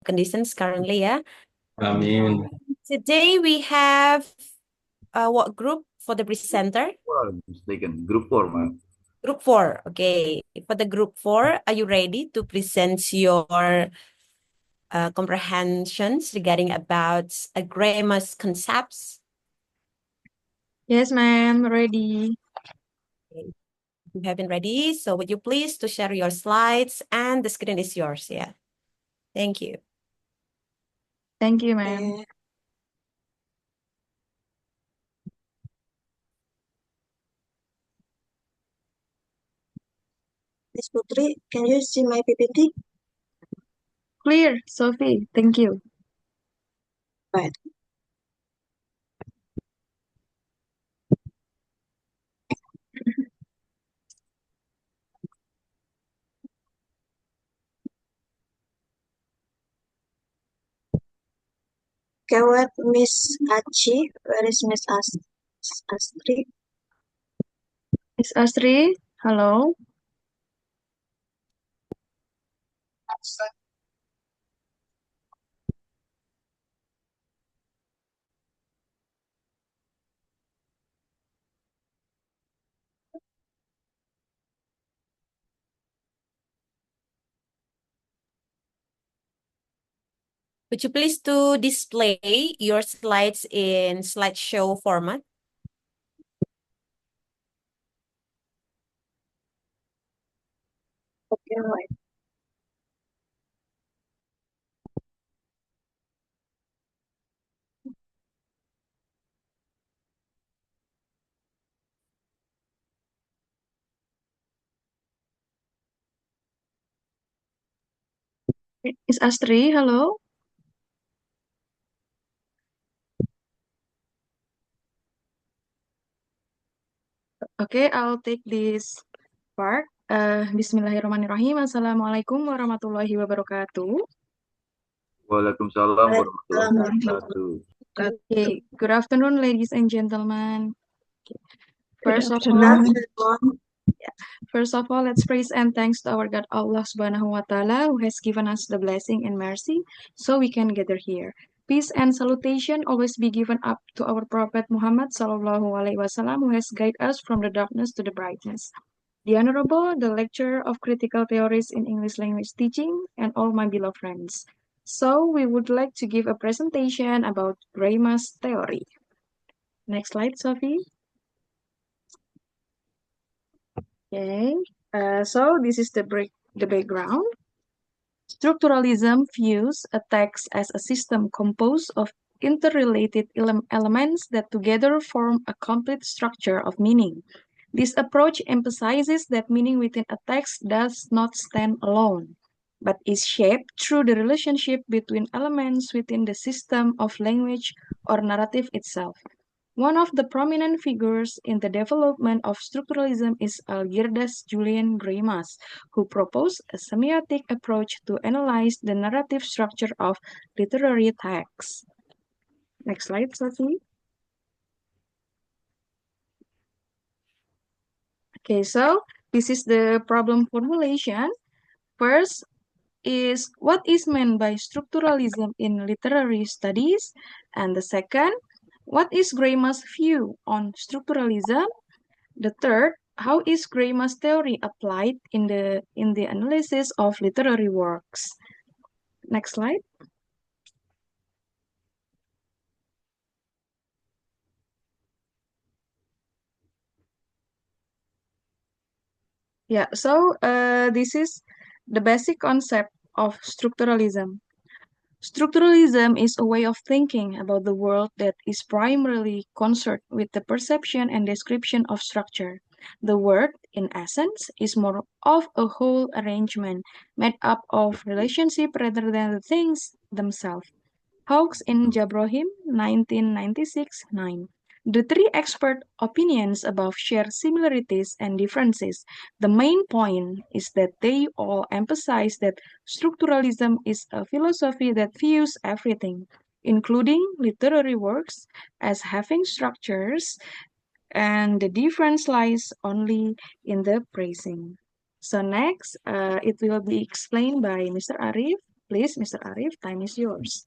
conditions currently ya. Amin. Today we have what group for the presenter? Mistaken. Group 4, ma'am. Group 4. Okay. For the group 4, are you ready to present your comprehensions regarding about Greimas concepts? Yes, ma'am, ready. Okay. You have been ready. So would you please to share your slides and the screen is yours. Yeah. Thank you. Thank you, ma'am. Miss Putri, can you see my PPT? Clear, Sophie. Thank you. Right. Okay, what Miss Achi? Where is Miss Astri? Miss Astri, hello. Would you please to display your slides in slideshow format? Okay, right. Miss Astri, hello. Okay, I'll take this part. Bismillahirrahmanirrahim. Assalamualaikum warahmatullahi wabarakatuh. Waalaikumsalam warahmatullahi wabarakatuh. Okay, good afternoon, ladies and gentlemen. Good First of afternoon. all, let's praise and thanks to our God Allah Subhanahu wa Ta'ala who has given us the blessing and mercy so we can gather here. Peace and salutation always be given up to our Prophet Muhammad Sallallahu Alaihi Wasallam who has guided us from the darkness to the brightness. The Honorable, the lecturer of critical theories in English language teaching, and all my beloved friends. So we would like to give a presentation about Greimas theory. Next slide, Sophie. Okay, so this is the background. Structuralism views a text as a system composed of interrelated elements that together form a complete structure of meaning. This approach emphasizes that meaning within a text does not stand alone, but is shaped through the relationship between elements within the system of language or narrative itself. One of the prominent figures in the development of structuralism is Algirdas Julian Greimas, who proposed a semiotic approach to analyze the narrative structure of literary texts. Next slide, Sophie. Okay, so this is the problem formulation. First is what is meant by structuralism in literary studies, and the second, what is Greimas' view on structuralism? The third, how is Greimas' theory applied in the analysis of literary works? Next slide. Yeah, so this is the basic concept of structuralism. Structuralism is a way of thinking about the world that is primarily concerned with the perception and description of structure. The world, in essence, is more of a whole arrangement made up of relationship rather than the things themselves. Hawkes in Jabrohim, 1996-9. The three expert opinions above share similarities and differences. The main point is that they all emphasize that structuralism is a philosophy that views everything, including literary works, as having structures, and the difference lies only in the phrasing. So next, it will be explained by Mr. Arif. Please, Mr. Arif, time is yours.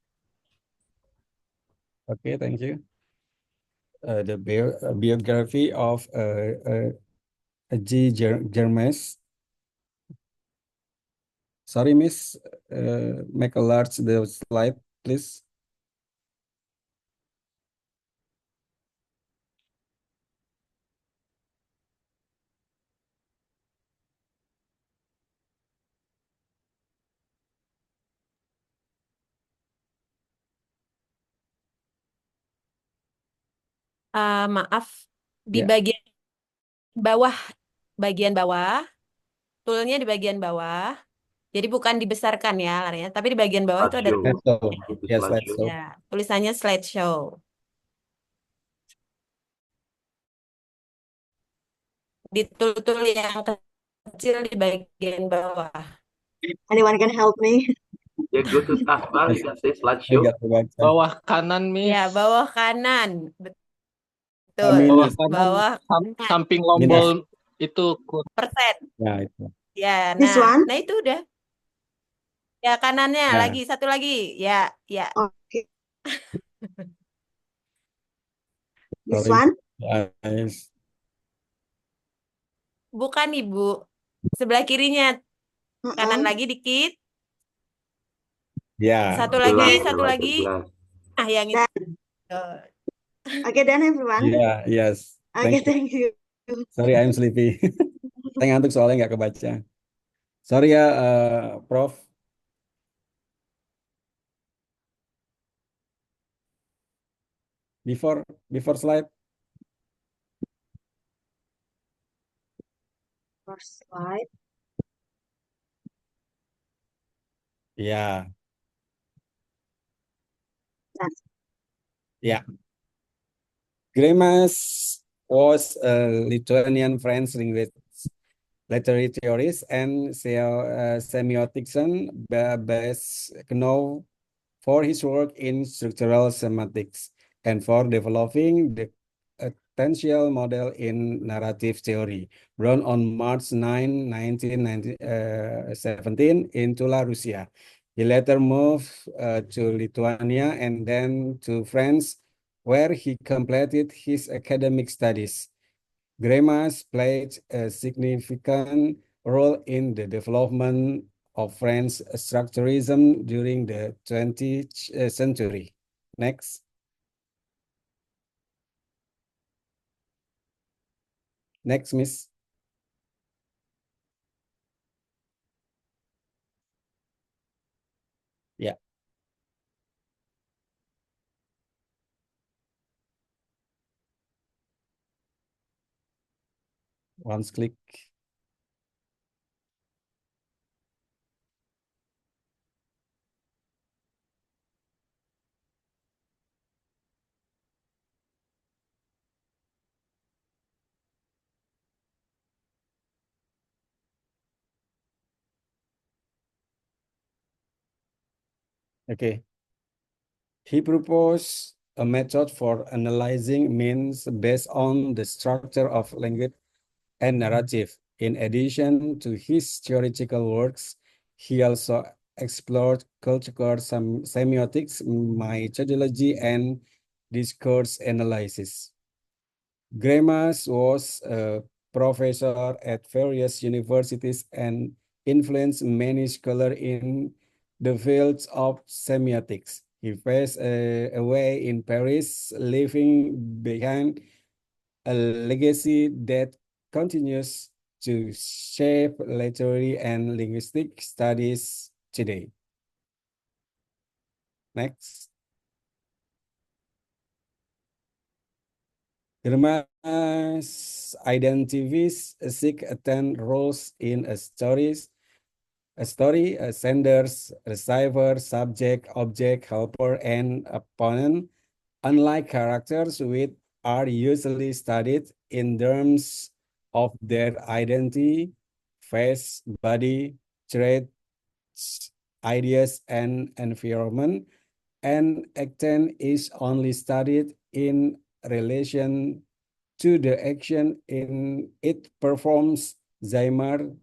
Okay, thank you. The biography of G. Greimas. Sorry, Miss. Make a large the slide, please. Maaf, di Ya. bagian bawah, toolnya di bagian bawah. Jadi bukan dibesarkan ya larinya, tapi di bagian bawah itu ada Slideshow. Slideshow. Itu Ya, slideshow. slideshow. ya, tulisannya slideshow. Di tool-tool yang kecil di bagian bawah. Anyone can help me? Yeah, go to taskbar, you can say slideshow. Agak kebaca. Bawah kanan, Miss. Ya, bawah kanan. Betul. Minus. Bawah kanan, Bawah samping lombol itu persen. Ya, itu. Ya, This nah, one? nah itu udah. Ya, kanannya Ya. lagi, satu lagi. Ya, ya. Okay. This Sorry. one? Guys. Bukan, Ibu. Sebelah kirinya. Kanan lagi dikit. Ya. Satu Gelas, lagi, the satu lighter lagi. glass. Ah, yang itu. Oh. Okay, then everyone. Ya, yes. Okay, Thank you. thank you. Sorry, I'm sleepy. Saya ngantuk soalnya nggak kebaca. Sorry ya, Prof. Before slide. First slide. Ya. Done. Yeah. Greimas was a Lithuanian French linguist, literary theorist, and semiotics, best known for his work in structural semantics and for developing the potential model in narrative theory. Born on March 9, 1917 in Tula, Russia. He later moved to Lithuania and then to France, where he completed his academic studies. Greimas played a significant role in the development of French structuralism during the 20th century. Next. Next, Miss. Yeah. Once click. Okay. He proposed a method for analyzing means based on the structure of language and narrative. In addition to his theoretical works, he also explored cultural semiotics, methodology, and discourse analysis. Greimas was a professor at various universities and influenced many scholars in the fields of semiotics. He passed away in Paris, leaving behind a legacy that continues to shape literary and linguistic studies today. Next. Greimas identifies seek attend roles in a story, senders, receiver, subject, object, helper, and opponent. Unlike characters, which are usually studied in terms of their identity, face, body, traits, ideas, and environment, an actant is only studied in relation to the action in it performs. Zeimer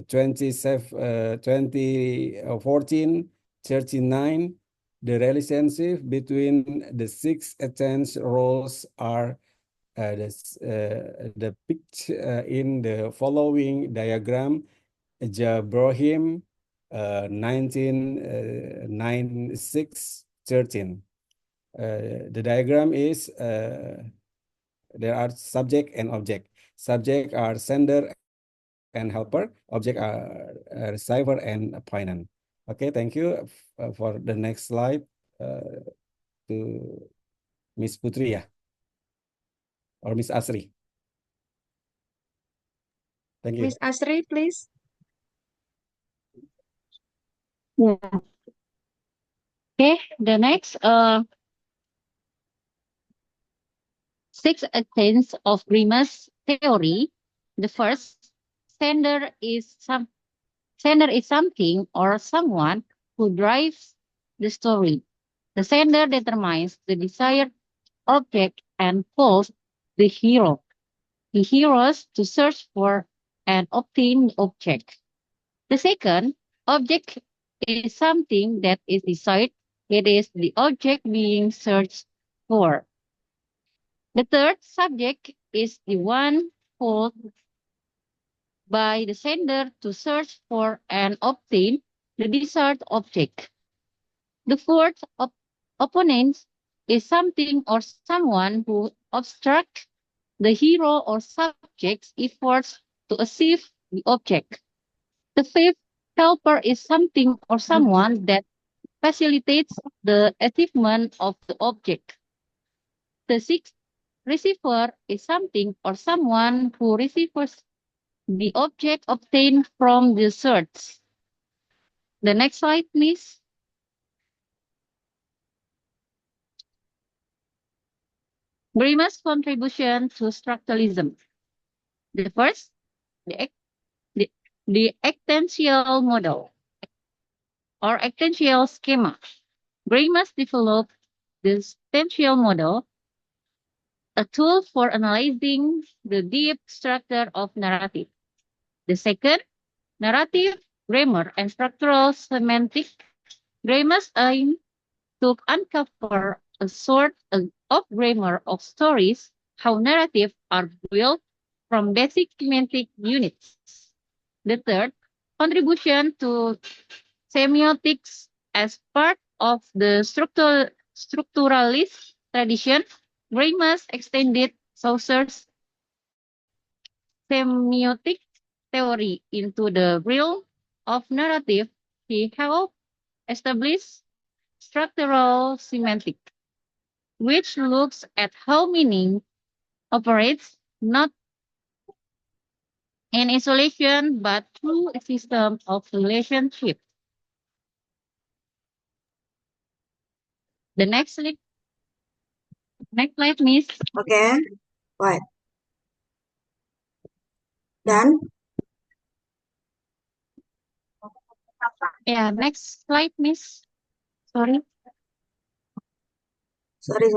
2014 39, the relationship between the six attention roles are depicted in the following diagram. Jabrahim, 1996, 13. The diagram is there are subject and object. Subject are sender and helper. Object are receiver and appointment. Okay, thank you. For the next slide, to Miss Putri, ya, or Miss Asri. Thank you. Miss Asri, please. Yeah. Okay, the next six attempts of Greimas theory. The first, sender is something or someone who drives the story. The sender determines the desired object and pulls the hero heroes to search for and obtain the object. The second, object is something that is desired. It is the object being searched for. The third, subject is the one pulled by the sender to search for and obtain the desired object. The fourth, opponent is something or someone who obstructs the hero or subject's efforts to achieve the object. The fifth, helper is something or someone that facilitates the achievement of the object. The sixth, receiver is something or someone who receives the object obtained from the search. The next slide, please. Greimas' contribution to structuralism. The first, the actential model or actential schema. Greimas developed the actential model, a tool for analyzing the deep structure of narrative. The second, narrative, grammar, and structural semantic. Greimas aim to uncover a sort of grammar of stories, how narratives are built from basic semantic units. The third, contribution to semiotics as part of the structuralist tradition. Greimas extended Chaucer's semiotic theory into the realm of narrative. He helped establish structural semantics, which looks at how meaning operates not in isolation but through a system of relationship. The next slide, Miss. Okay. Right. Done. Yeah, next slide, Miss. Sorry. Sorry.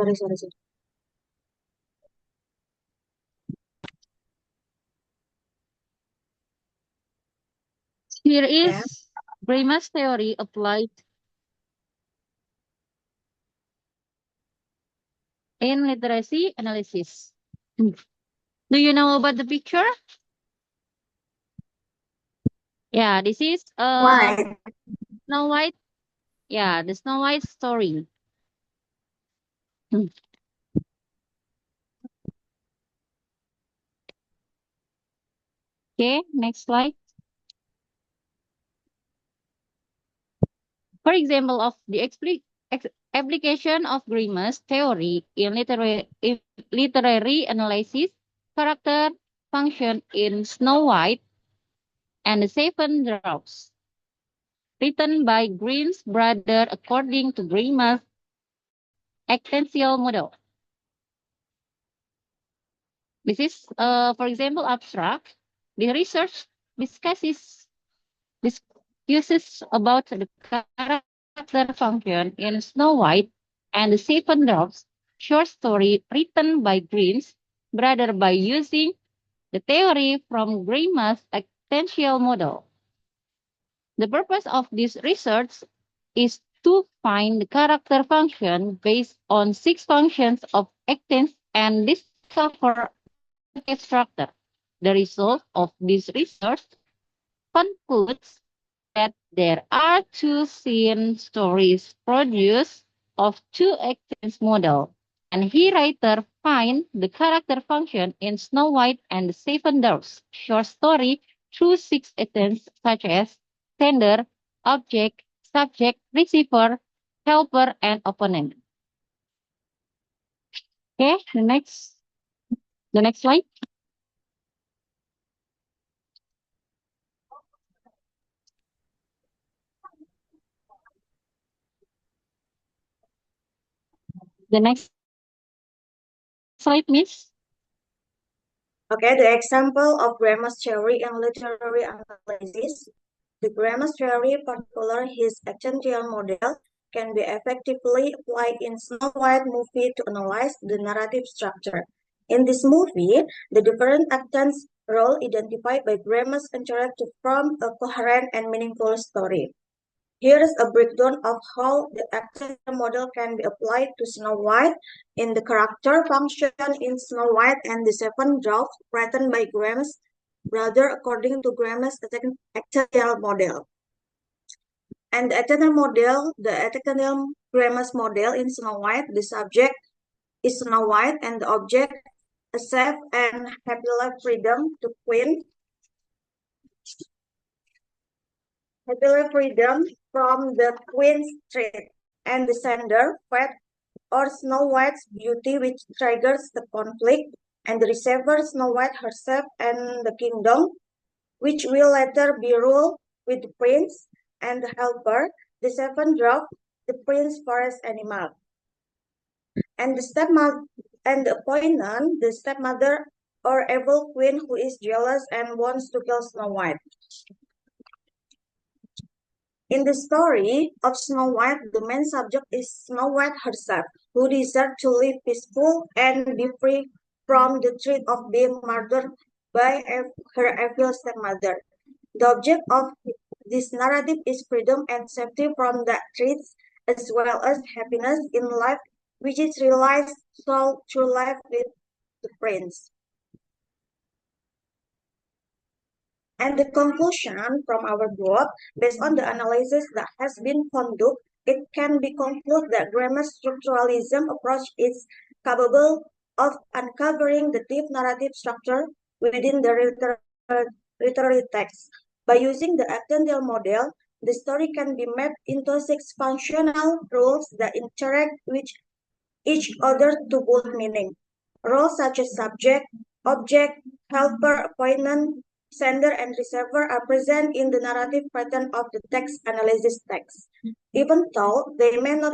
Here is Greimas' theory applied in literacy analysis. Do you know about the picture? Yeah, this is Right. Snow White. Yeah, the Snow White story. Okay, next slide. For example of the application of Greimas' theory in literary analysis, character function in Snow White and the Seven Dwarfs, written by Grimm's brother according to Greimas' actential model. This is, for example, abstract. The research discusses about the character function in Snow White and the Seven Dwarfs, short story written by Grimm's brother by using the theory from Greimas' actential model. The purpose of this research is to find the character function based on 6 functions of actants and discover narrative structure. The result of this research concludes that there are 2 scene stories produced of 2 actants model, and he writer find the character function in Snow White and the Seven Dwarfs short story through 6 actants such as sender, object, subject, receiver, helper, and opponent. Okay, the next slide. The next slide, Miss. Okay, the example of Greimas theory and literary analysis. The Greimas theory, particularly his actential model, can be effectively applied in Snow White movie to analyze the narrative structure. In this movie, the different actants' role identified by Greimas interact to form a coherent and meaningful story. Here is a breakdown of how the actor model can be applied to Snow White in the character function in Snow White and the Seven Dwarfs written by Greimas' brother according to Greimas' actential model. And the actential Greimas model in Snow White, the subject is Snow White and the object a safe and happy life freedom to Queen. Happy freedom from the Queen's threat, and the sender, Fate, or Snow White's beauty, which triggers the conflict, and the receiver, Snow White herself and the kingdom, which will later be ruled with the prince, and the helper, the seven dwarf, the prince forest animal, and the stepmother, and the opponent, the stepmother or evil queen who is jealous and wants to kill Snow White. In the story of Snow White, the main subject is Snow White herself, who deserves to live peaceful and be free from the threat of being murdered by her evil stepmother. The object of this narrative is freedom and safety from that threat, as well as happiness in life, which is realized through life with the prince. And the conclusion from our group, based on the analysis that has been conducted, it can be concluded that Greimas' structuralism approach is capable of uncovering the deep narrative structure within the literary text. By using the actential model, the story can be mapped into 6 functional roles that interact with each other to build meaning. Roles such as subject, object, helper, opponent, sender, and receiver are present in the narrative pattern of the text analysis text, even though they may not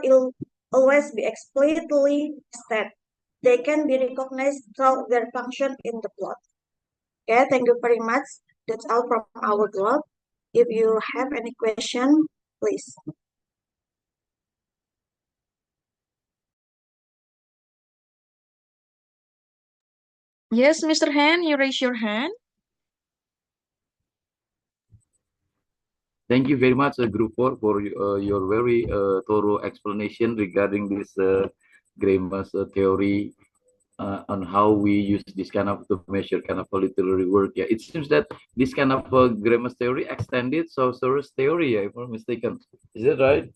always be explicitly stated. They can be recognized through their function in the plot. Okay, thank you very much. That's all from our group. If you have any question, please. Yes, Mr. Han, you raise your hand. Thank you very much, Group 4, for your very thorough explanation regarding this Greimas theory on how we use this kind of to measure kind of literary work. Yeah, it seems that this kind of Greimas theory extended sorcerer's theory, if I'm not mistaken. Is that right?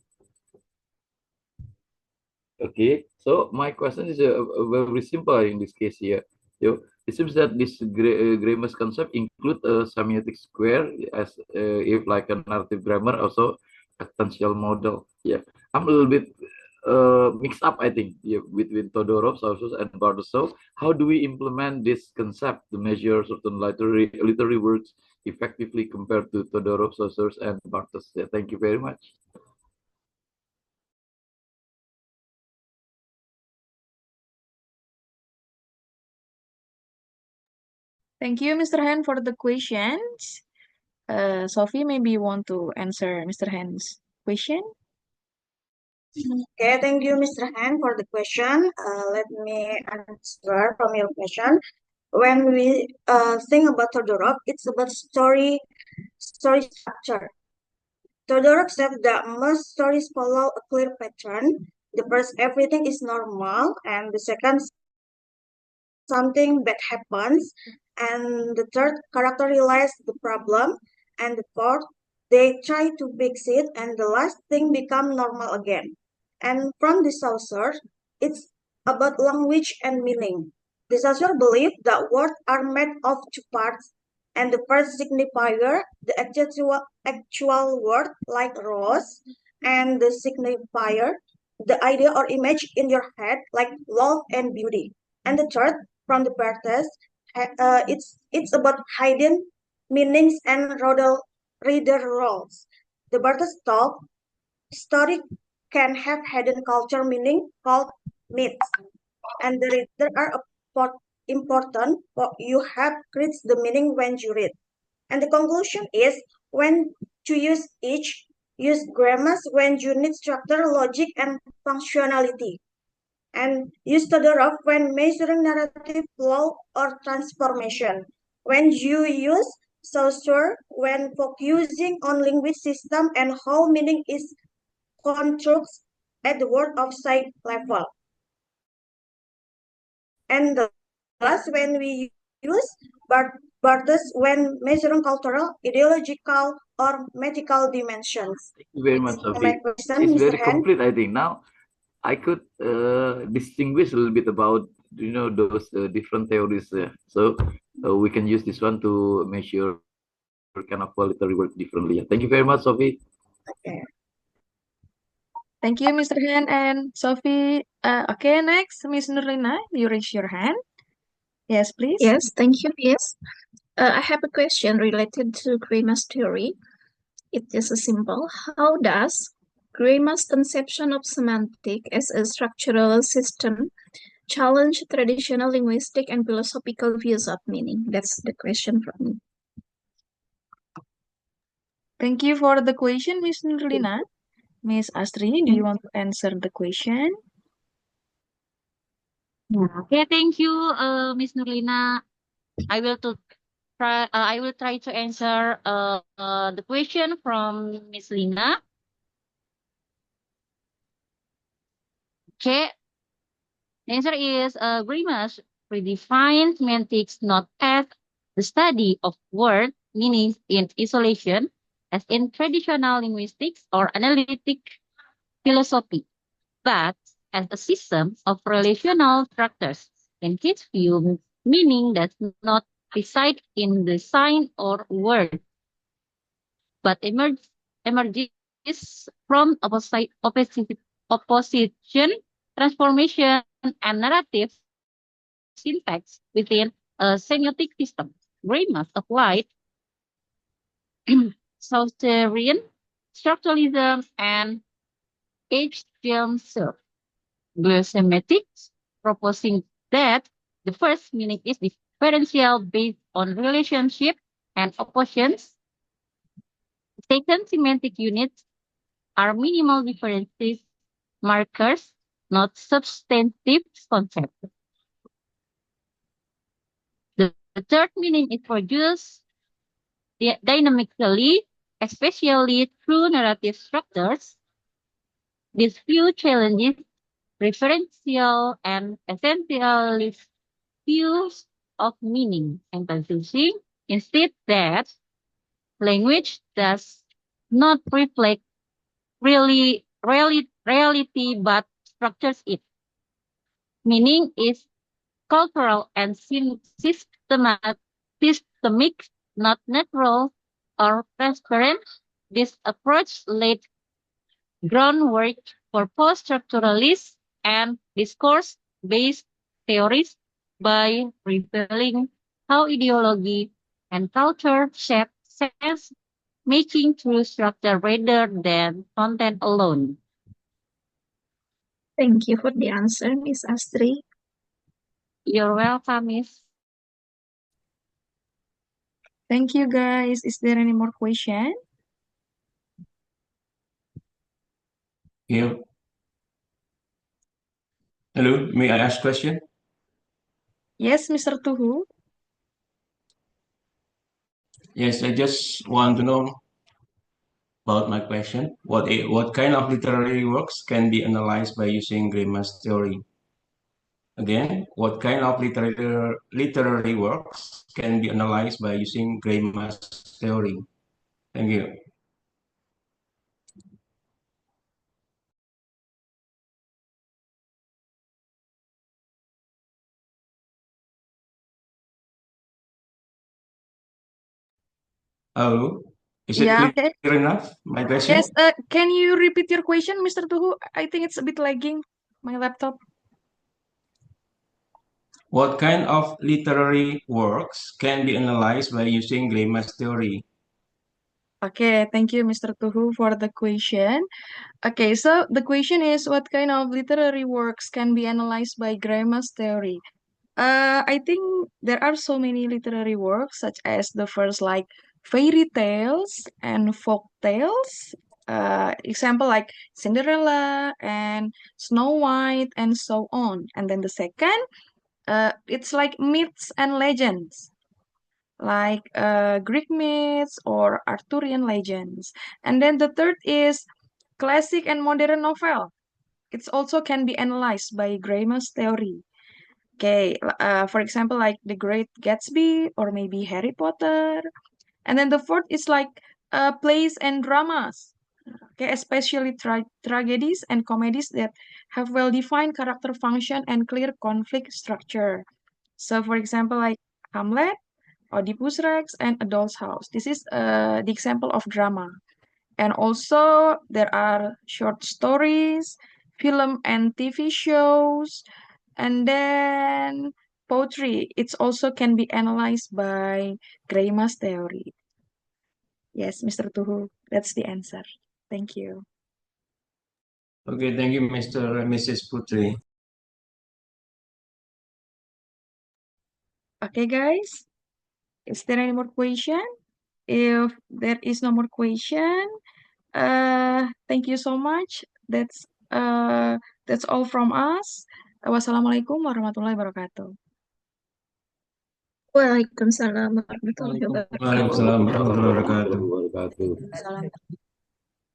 Okay, so my question is very simple in this case here. So it seems that this Greimas concept include a semiotic square as if like a narrative grammar, also potential model. Yeah, I'm a little bit mixed up, I think, yeah, between Todorov, sources, and Bartos. So how do we implement this concept to measure certain literary works effectively compared to Todorov, sources, and Bartos? Yeah, thank you very much. Thank you, Mr. Han, for the questions. Sophie, maybe you want to answer Mr. Han's question? Okay, thank you, Mr. Han, for the question. Let me answer from your question. When we think about Todorov, it's about story structure. Theodore accepts that most stories follow a clear pattern. The first, everything is normal, and the second, something bad happens, and the third, character realizes the problem, and the fourth, they try to fix it, and the last thing become normal again. And from this author, it's about language and meaning. This author believes that words are made of two parts, and the first signifier, the actual word like rose, and the signifier, the idea or image in your head like love and beauty. And the third, from the Pertes, it's about hidden meanings and reader roles. The Bartes talk story can have hidden culture meaning called myths, and the reader are important. For you have creates the meaning when you read. And the conclusion is when to use each, use grammars when you need structure, logic, and functionality, and use Todorov when measuring narrative flow or transformation. When you use Saussure when focusing on linguistic system and how meaning is constructed at the word of sight level. And the last, when we use Barthes when measuring cultural, ideological, or medical dimensions. Thank you very much, It's my Sophie. question, It's Mr. very Han. complete, I think. Now, I could distinguish a little bit about those different theories. So we can use this one to measure kind of quality work differently. Thank you very much, Sophie. Okay. Thank you, Mr. Han and Sophie. Okay, next, Miss Nurlina, you raise your hand. Yes, please. Yes, thank you. Yes. I have a question related to Greimas theory. It is a simple. How does Greimas' conception of semantic as a structural system challenge traditional linguistic and philosophical views of meaning? That's the question from me. Thank you for the question, Miss Nurlina. Miss Astri, do you want to answer the question? Yeah. Okay, thank you, Miss Nurlina. I will to try. I will try to answer the question from Miss Lina. Okay, the answer is Greimas redefines semantics not as the study of word meanings in isolation, as in traditional linguistics or analytic philosophy, but as a system of relational structures. In his view, meaning does not reside in the sign or word, but emerges from opposition, transformation, and narrative syntax within a semiotic system. Greimas applied Saussurian structuralism and H. Semiotics, proposing that the first meaning is differential based on relationship and oppositions. Second, semantic units are minimal differences markers, not substantive concepts. The third meaning is produced dynamically, especially through narrative structures. This view challenges referential and essentialist views of meaning, emphasizing instead that language does not reflect reality but structures it. Meaning is cultural and systemic, not natural or transparent. This approach laid groundwork for post-structuralist and discourse-based theories by revealing how ideology and culture shape sense making through structure rather than content alone. Thank you for the answer, Miss Astri. You're welcome, Miss. Thank you, guys. Is there any more question? Yeah. Hello, may I ask question? Yes, Mr. Tuhu. Yes, I just want to know about my question. What kind of literary works can be analyzed by using Greimas theory? Again, what kind of literary works can be analyzed by using Greimas theory? Thank you. Hello, is it Yeah, clear okay. enough, my question? Yes, can you repeat your question, Mr. Tuhu? I think it's a bit lagging, my laptop. What kind of literary works can be analyzed by using Greimas theory? Okay, thank you, Mr. Tuhu, for the question. Okay, so the question is, what kind of literary works can be analyzed by Greimas theory? I think there are so many literary works, such as the first, like fairy tales and folk tales. Example like Cinderella and Snow White and so on. And then the second, it's like myths and legends, like Greek myths or Arthurian legends. And then the third is classic and modern novel. It also can be analyzed by Greimas theory. Okay, for example, like The Great Gatsby or maybe Harry Potter. And then the fourth is like plays and dramas. Okay, especially tragedies and comedies that have well-defined character function and clear conflict structure. So, for example, like Hamlet, Oedipus Rex, and A Doll's House. This is the example of drama. And also, there are short stories, film and TV shows, and then poetry. It also can be analyzed by Greimas theory. Yes, Mr. Tuhu, that's the answer. Thank you. Okay, thank you, Mr. and Mrs. Putri. Okay, guys. Is there any more question? If there is no more question, thank you so much. That's all from us. Wassalamualaikum warahmatullahi wabarakatuh. Waalaikumsalam warahmatullahi wabarakatuh. Waalaikumsalam warahmatullahi wabarakatuh. Salam.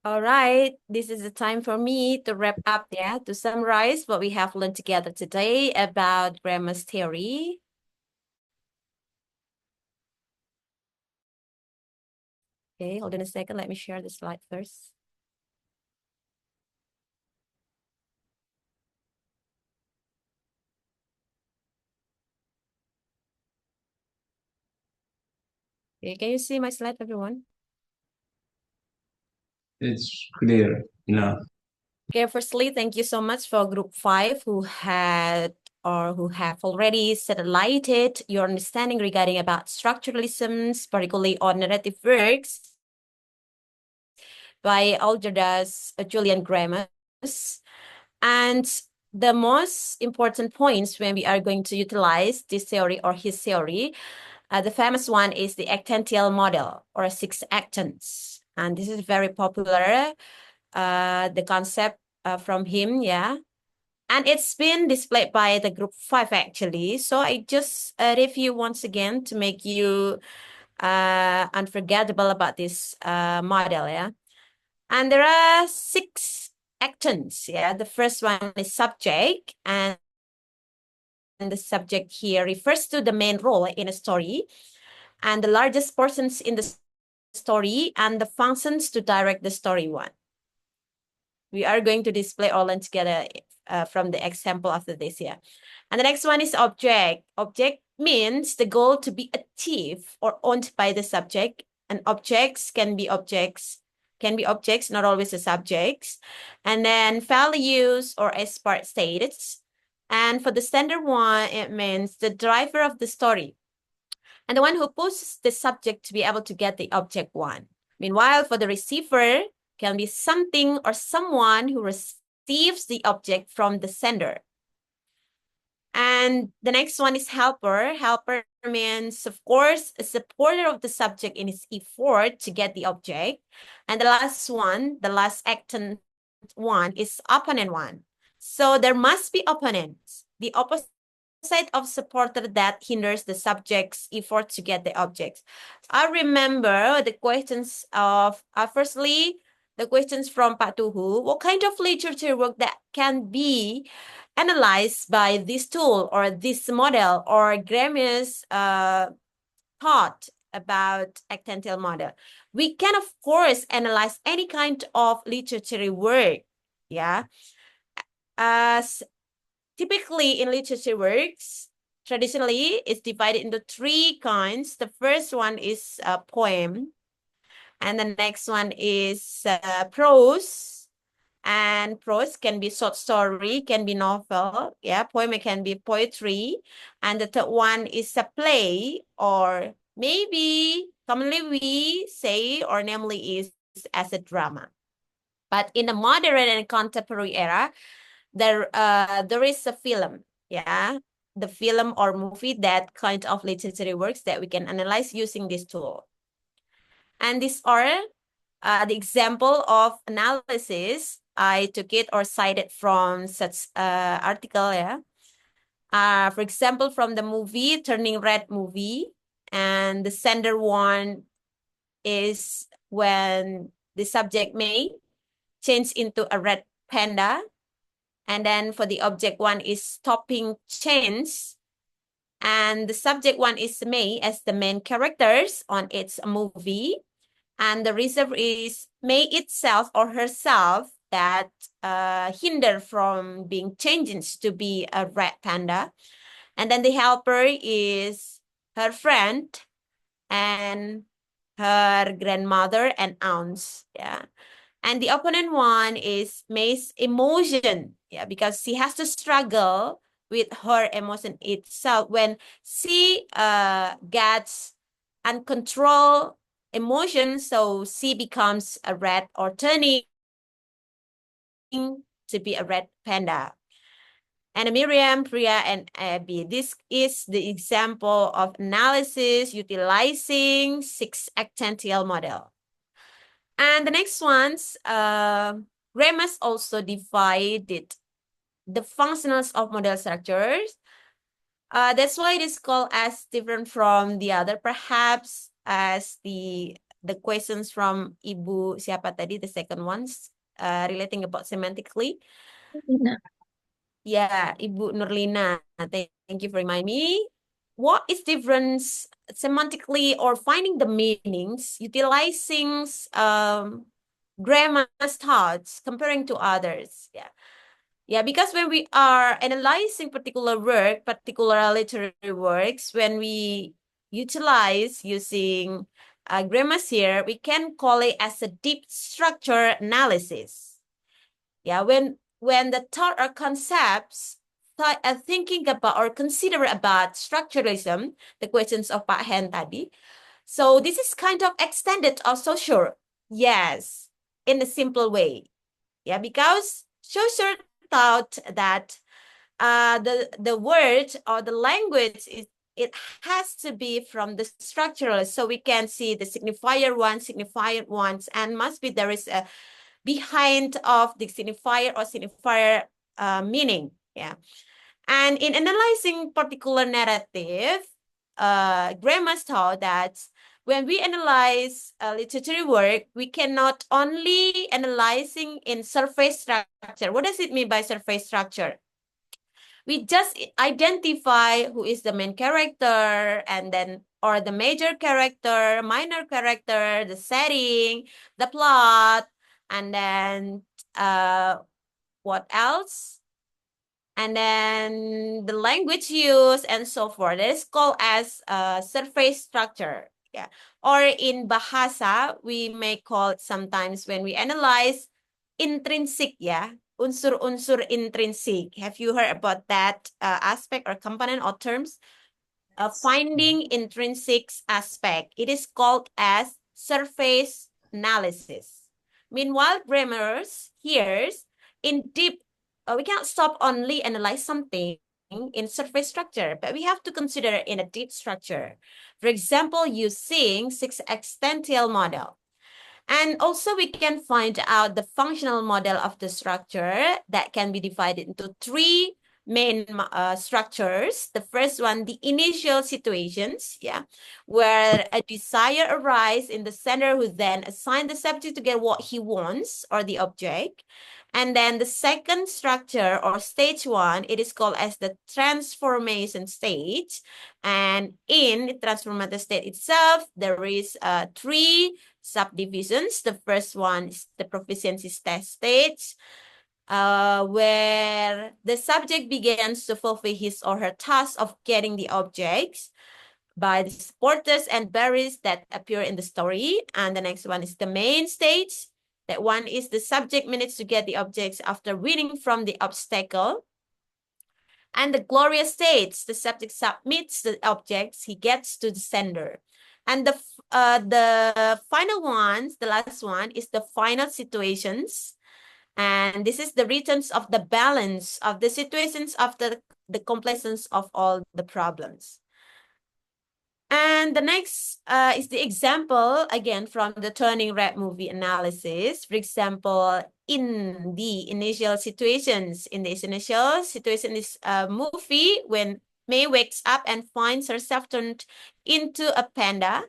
All right, this is the time for me to wrap up, to summarize what we have learned together today about Greimas theory. Okay, hold on a second. Let me share the slide first. Okay, can you see my slide, everyone? It's clear enough. Okay, firstly, thank you so much for Group 5 who have already satellited your understanding regarding about structuralisms, particularly on narrative works by Algirdas Julian Greimas. And the most important points when we are going to utilize this theory or his theory, the famous one is the actential model or 6 actants. And this is very popular, the concept from him, and it's been displayed by the Group 5 actually. So I just review once again to make you unforgettable about this model, And there are 6 actants, The first one is subject, and the subject here refers to the main role in a story and the largest persons in the story and the functions to direct the story one. We are going to display all together from the example after this, And the next one is object. Object means the goal to be achieved or owned by the subject. And objects can be objects, not always the subjects. And then values or as part status. And for the standard one, it means the driver of the story. And the one who pushes the subject to be able to get the object one. Meanwhile, for the receiver, can be something or someone who receives the object from the sender. And the next one is helper. Helper means, of course, a supporter of the subject in his effort to get the object. And the last one, the last actant one, is opponent one. So there must be opponents. The opposite side of supporter that hinders the subject's effort to get the objects. I remember the questions of, firstly, the questions from Pak Tuhu, what kind of literature work that can be analyzed by this tool or this model or Greimas thought about actantile model? We can, of course, analyze any kind of literary work, yeah. As typically in literature works, traditionally, it's divided into three kinds. The first one is a poem, and the next one is prose. And prose can be short story, can be novel, yeah. Poem can be poetry. And the third one is a play, or maybe commonly we say, or namely is as a drama. But in the modern and contemporary era, there is a film, yeah, the film or movie, that kind of literary works that we can analyze using this tool. And these are the example of analysis. I took it or cited from such article, yeah. For example, from the movie Turning Red movie, and the center one is when the subject May change into a red panda. And then for the object one is stopping change. And the subject one is May as the main characters on its movie. And the reserve is May itself or herself that hinder from being changed to be a red panda. And then the helper is her friend and her grandmother and aunts, yeah. And the opponent one is May's emotion, yeah, because she has to struggle with her emotion itself when she gets uncontrolled emotion, so she becomes a red or turning to be a red panda. And Miriam, Priya, and Abby. This is the example of analysis utilizing 6-actantile model. And the next ones, Greimas also divided the functionals of model structures. That's why it is called as different from the other, perhaps as the questions from Ibu siapa tadi, the second ones, relating about semantically. Yeah, Ibu Nurlina, thank you for reminding me. What is difference semantically or finding the meanings, utilizing Greimas thoughts comparing to others? Yeah. Yeah, because when we are analyzing particular work, particular literary works, when we utilize using Greimas here, we can call it as a deep structure analysis. Yeah, when the thought or concepts thinking about or consider about structuralism, the questions of Pak Hen tadi. So this is kind of extended or social, yes, in a simple way. Yeah, because social thought that the word or the language it has to be from the structuralist, so we can see the signifier ones, and must be there is a behind of the signifier or signifier meaning. Yeah. And in analyzing particular narrative, Greimas taught that when we analyze literary work, we cannot only analyzing in surface structure. What does it mean by surface structure? We just identify who is the main character, and then or the major character, minor character, the setting, the plot, and then what else? And then the language used and so forth. That is called as surface structure. Yeah. Or in Bahasa, we may call it sometimes when we analyze intrinsic, yeah. Unsur-unsur intrinsic. Have you heard about that aspect or component or terms? Finding intrinsic aspect. It is called as surface analysis. Meanwhile, Greimas here in deep, we cannot stop only analyze something in surface structure, but we have to consider in a deep structure. For example, using 6-actantile model. And also we can find out the functional model of the structure that can be divided into 3 main structures. The first one, the initial situations, where a desire arises in the sender who then assign the subject to get what he wants or the object. And then the second structure or stage one, it is called as the transformation stage. And in the transformative state itself, there is 3 subdivisions. The first one is the proficiency test stage, where the subject begins to fulfill his or her task of getting the objects by the supporters and barriers that appear in the story. And the next one is the main stage. That one is the subject managed to get the objects after winning from the obstacle. And the glorious stage, the subject submits the objects he gets to the sender. And the final ones, the last one, is the final situations. And this is the returns of the balance of the situations after the completion of all the problems. And the next is the example, again, from the Turning Red movie analysis. For example, in the initial situations, is a movie when May wakes up and finds herself turned into a panda.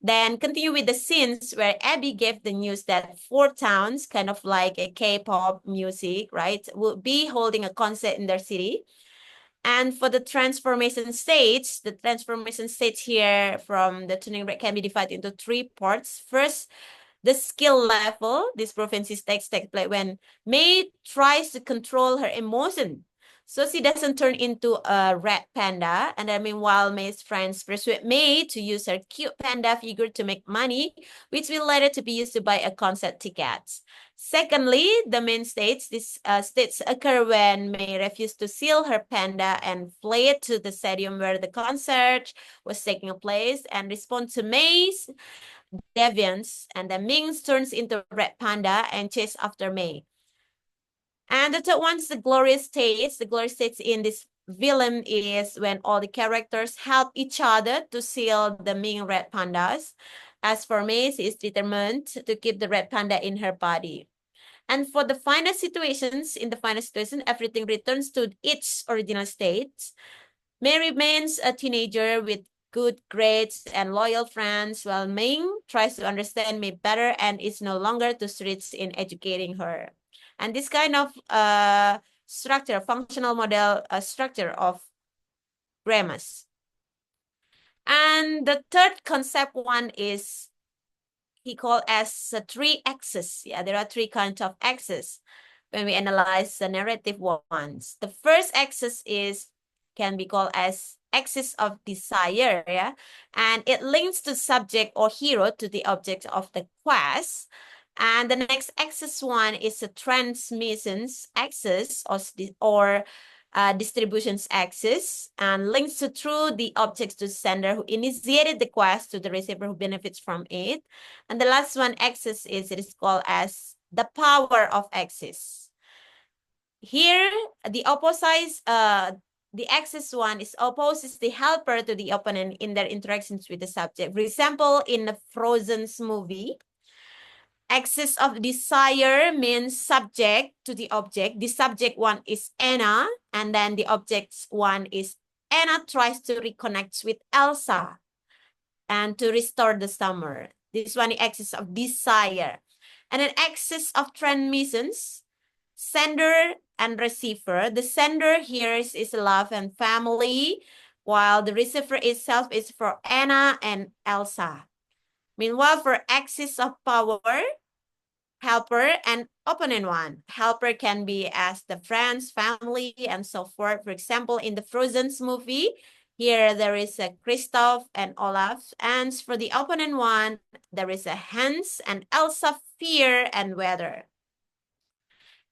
Then continue with the scenes where Abby gave the news that 4 towns, kind of like a K-pop music, right, will be holding a concert in their city. And for the transformation stage here from the Turning Red can be divided into 3 parts. First, the skill level. This proficiency stage takes place when May tries to control her emotion, so she doesn't turn into a red panda. And then meanwhile, May's friends persuade May to use her cute panda figure to make money, which will later to be used to buy a concert ticket. Secondly, the main stage. These states occur when May refused to seal her panda and fled to the stadium where the concert was taking place and respond to May's deviance. And then Ming turns into red panda and chase after May. And the third one is the glorious stage. The glorious stage in this film is when all the characters help each other to seal the Ming red pandas. As for May, she is determined to keep the red panda in her body. And for the final situations, in the final situation, everything returns to its original state. May remains a teenager with good grades and loyal friends, while Ming tries to understand May better and is no longer too strict in educating her. And this kind of structure, functional model structure of Greimas. And the third concept one is he called as 3 axes. Yeah, there are 3 kinds of axes when we analyze the narrative ones. The first axis can be called as axis of desire, and it links the subject or hero to the object of the quest. And the next axis one is a transmissions axis or distributions axis, and links to through the objects to sender who initiated the quest to the receiver who benefits from it. And the last one axis it is called as the power of axis. Here, the opposite, the axis one opposes the helper to the opponent in their interactions with the subject. For example, in the Frozen's movie, axis of desire means subject to the object. The subject one is Anna, and then the object one is Anna tries to reconnect with Elsa and to restore the summer. This one is axis of desire. And an axis of transmissions, sender and receiver. The sender here is love and family, while the receiver itself is for Anna and Elsa. Meanwhile, for axis of power, helper and opponent one. Helper can be as the friends, family, and so forth. For example, in the Frozen's movie, here there is a Kristoff and Olaf. And for the opponent one, there is a Hans and Elsa, fear and weather.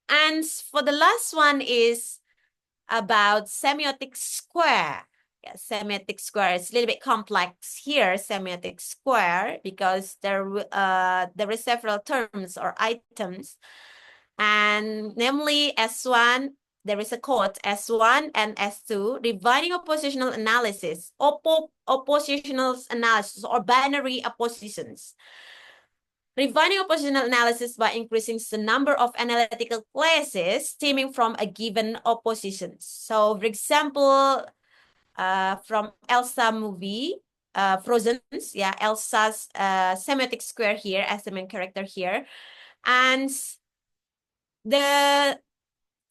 And for the last one is about semiotic square. Yeah, semiotic square is a little bit complex here, semiotic square, because there are several terms or items. And namely S1, there is a code S1 and S2, dividing oppositional analysis, oppositional analysis or binary oppositions. Refining oppositional analysis by increasing the number of analytical classes stemming from a given opposition. So, for example, from Elsa movie, Frozen, yeah, Elsa's semiotic square here as the main character here. And the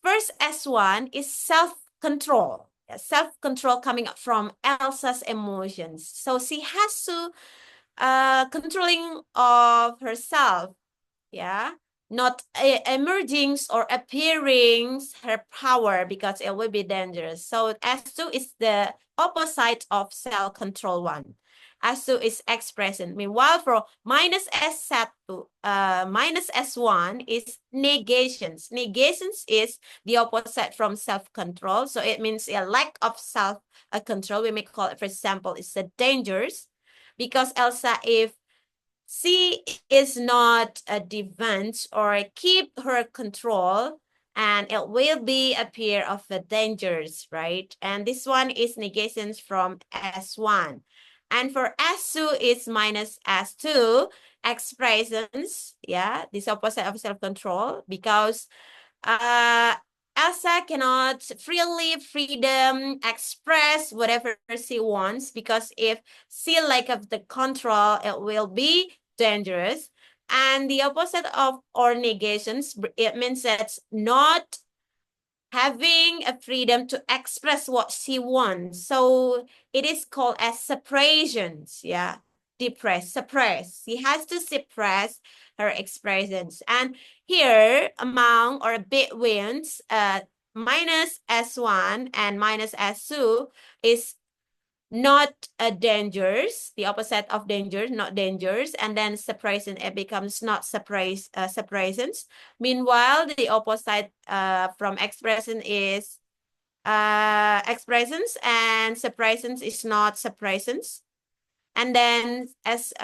first S1 is self-control. Self-control coming up from Elsa's emotions. So she has to controlling of herself, yeah, not emerging or appearing her power because it will be dangerous. So S2 is the opposite of self-control one. S2 is expression. Meanwhile, for minus S1, minus S1 is negations. Negations is the opposite from self-control. So it means a lack of self-control. We may call it, for example, it's the dangers. Because Elsa, if she is not a defense or keep her control, and it will be appear of the dangers, right? And this one is negations from S1. And for S2 is minus S2 expressions, yeah, this opposite of self-control, because Elsa cannot freedom express whatever she wants, because if she lack of the control, it will be dangerous. And the opposite of or negations, it means that not having a freedom to express what she wants. So it is called as suppressions, yeah. Suppress. She has to suppress her expressions. And here, among or between minus S1 and minus S2 is not dangers, the opposite of danger, not dangers, and then suppression, it becomes not suppressions. Meanwhile, the opposite from expression is expressions, and suppressions is not suppressions. And then as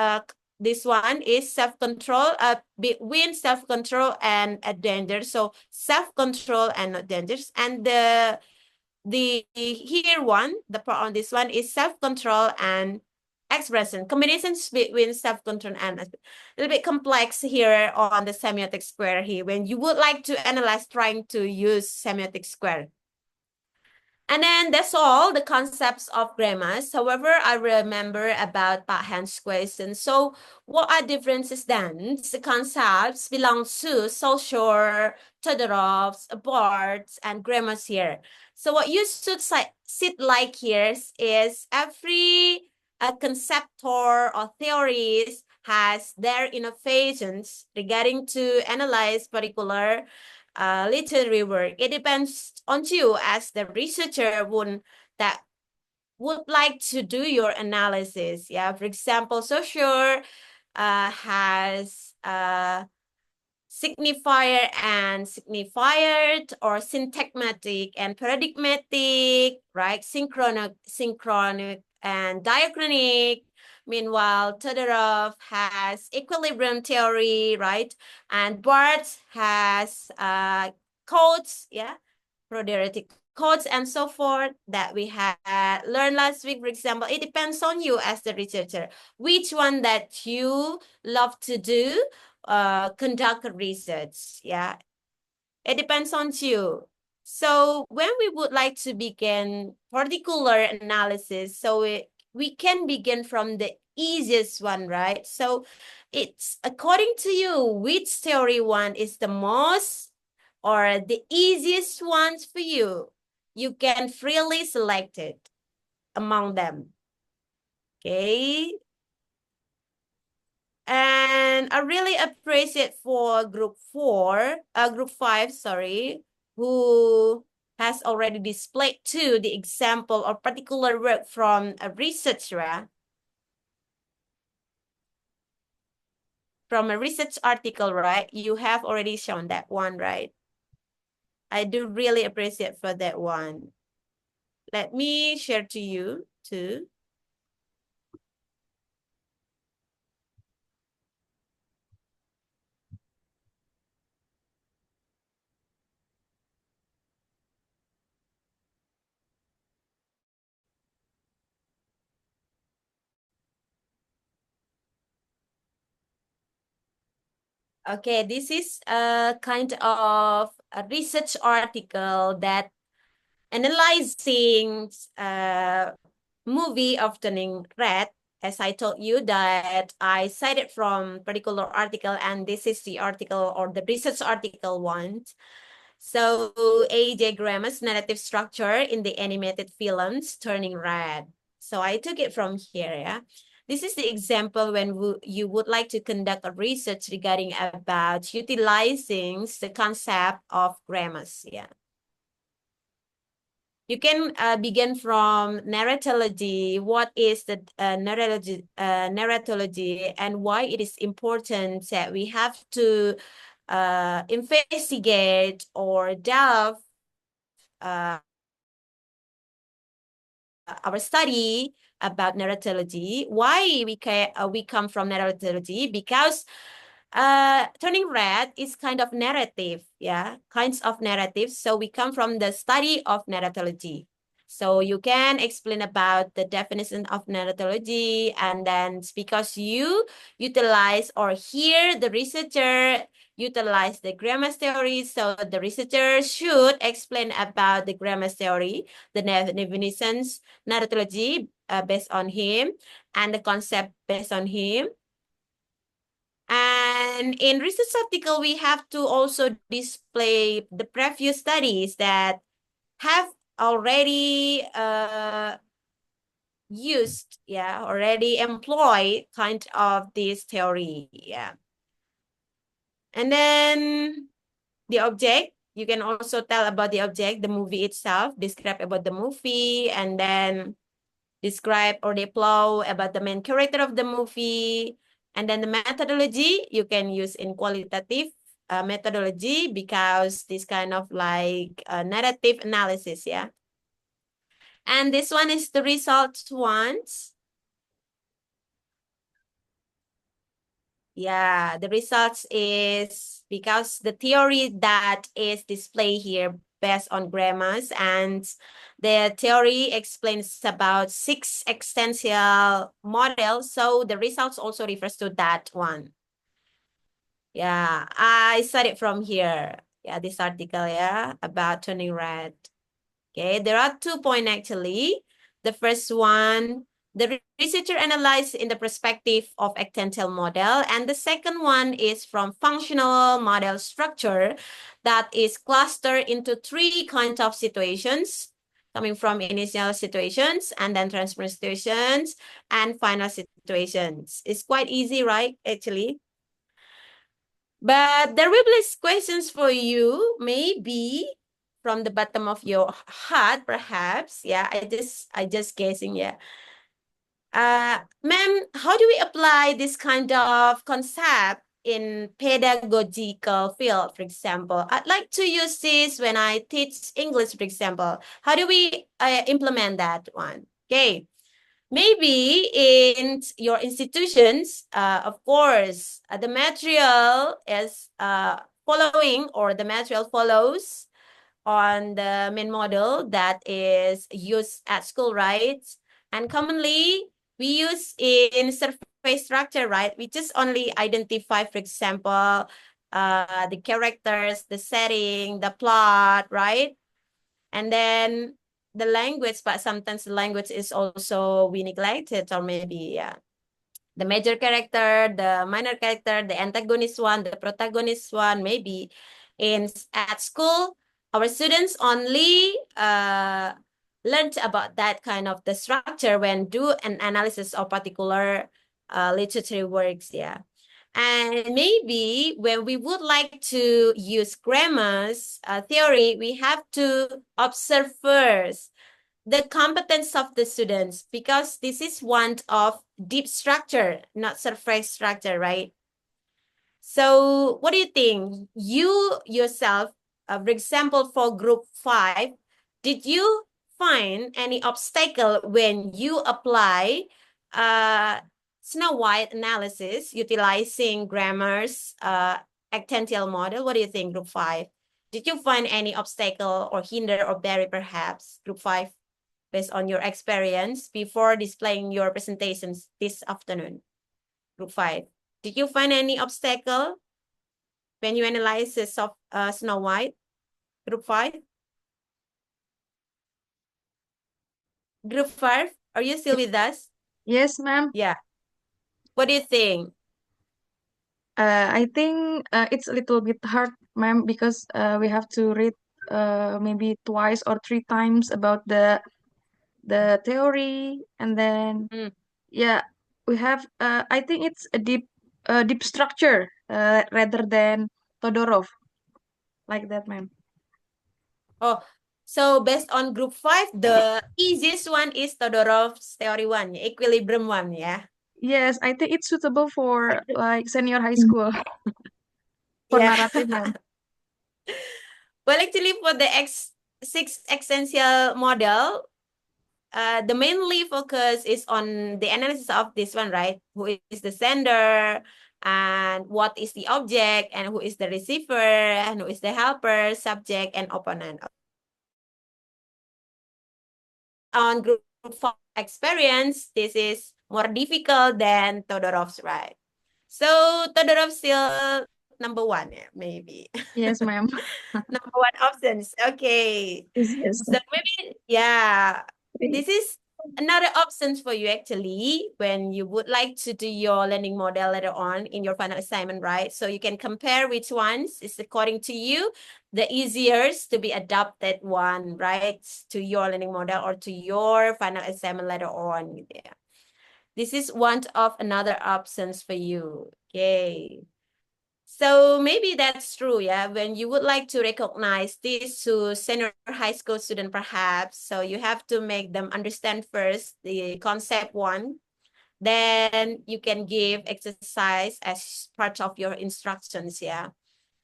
this one is self-control, between self-control and a danger. So self-control and not dangers. And the here one, the part on this one is self-control and expression. Combinations between self-control and a little bit complex here on the semiotic square here, when you would like to analyze trying to use semiotic square. And then that's all the concepts of Greimas. However, I remember about Pak Hans' question. So what are differences then? The concepts belong to Saussure, Todorov, Barthes, and Greimas here. So what you should sit like here is every conceptor or theories has their innovations regarding to analyze particular literary work. It depends on you as the researcher would like to do your analysis. Yeah, for example, Saussure has signifier and signified, or syntagmatic and paradigmatic, right? Synchronic and diachronic. Meanwhile, Todorov has equilibrium theory, right? And Barthes has codes, yeah, proderetic codes and so forth that we had learned last week. For example, it depends on you as the researcher, which one that you love to do, conduct research, yeah. It depends on you. So when we would like to begin particular analysis, so we can begin from the easiest one, right? So it's according to you, which theory one is the most or the easiest ones for you. You can freely select it among them. Okay. And I really appreciate for group 5, sorry, who has already displayed to the example or particular work from a researcher, from a research article, right? You have already shown that one, right? I do really appreciate for that one. Let me share to you too. Okay, this is a kind of a research article that analyzing movie of Turning Red. As I told you that I cited from particular article, and this is the article or the research article one. So A.J. Greimas' narrative structure in the animated films Turning Red. So I took it from here, yeah. This is the example when you would like to conduct a research regarding about utilizing the concept of Greimas, yeah. You can begin from narratology. What is the narratology and why it is important that we have to investigate or delve our study about narratology. Why we come from narratology? Because Turning Red is kind of narrative, yeah, kinds of narrative. So we come from the study of narratology. So you can explain about the definition of narratology, and then because you utilize or hear the researcher utilize the Greimas theory, so the researcher should explain about the Greimas theory, the definitions, narratology based on him, and the concept based on him. And in research article, we have to also display the previous studies that have already used, yeah, already employed kind of this theory, yeah. And then the object, you can also tell about the object, the movie itself, describe about the movie, and then describe or develop about the main character of the movie. And then the methodology, you can use in qualitative methodology because this kind of like narrative analysis, yeah. And this one is the results ones. Yeah, the results is because the theory that is displayed here based on Greimas, and the theory explains about 6 existential models. So the results also refers to that one. Yeah, I studied from here. Yeah, this article, yeah, about Turning Red. Okay, there are 2 points actually. The first one, the researcher analyzed in the perspective of existential model, and the second one is from functional model structure that is clustered into 3 kinds of situations, coming from initial situations and then transfer situations and final situations. It's quite easy, right? Actually. But there will be questions for you, maybe from the bottom of your heart, perhaps. Yeah, I just guessing, yeah. Ma'am, how do we apply this kind of concept in pedagogical field, for example? I'd like to use this when I teach English, for example. How do we implement that one? Okay. Maybe in your institutions, of course, the material is following, or the material follows on the main model that is used at school, right? And commonly, we use in survey structure, right? We just only identify, for example, the characters, the setting, the plot, right? And then the language, but sometimes the language is also we neglected, or maybe, yeah, the major character, the minor character, the antagonist one, the protagonist one. Maybe at school, our students only learned about that kind of the structure when do an analysis of particular literary works, yeah. And maybe when we would like to use Greimas theory, we have to observe first the competence of the students, because this is one of deep structure, not surface structure, right? So what do you think? You yourself, for example, for group 5, did you find any obstacle when you apply Snow White analysis utilizing Greimas actential model? What do you think, group 5? Did you find any obstacle or hinder or barrier, perhaps, group 5, based on your experience before displaying your presentations this afternoon, group 5? Did you find any obstacle? when you analyze of Snow White, group 5? Group 5, are you still with us? Yes, ma'am. Yeah. What do you think? I think it's a little bit hard, ma'am, because we have to read maybe twice or three times about the theory, and then yeah, we have. I think it's a deep structure rather than Todorov, like that, ma'am. Oh, so based on group 5, the easiest one is Todorov's theory 1, equilibrium 1, yeah? Yes, I think it's suitable for like senior high school for Yeah. narrative, ma'am. Well, actually, for the six essential model, the mainly focus is on the analysis of this one, right? Who is the sender, and what is the object, and who is the receiver, and who is the helper, subject, and opponent. On group 5 experience, this is more difficult than Todorov's, right? So Todorov still number 1, yeah, maybe. Yes, ma'am. Number 1 options. Okay. Yes. So maybe, yeah, this is another options for you actually when you would like to do your learning model later on in your final assignment, right? So you can compare which ones is according to you the easiest to be adapted one, right, to your learning model or to your final assignment later on. Yeah. This is one of another options for you. Okay. So maybe that's true, yeah. When you would like to recognize this to senior high school student, perhaps, so you have to make them understand first the concept 1. Then you can give exercise as part of your instructions, yeah.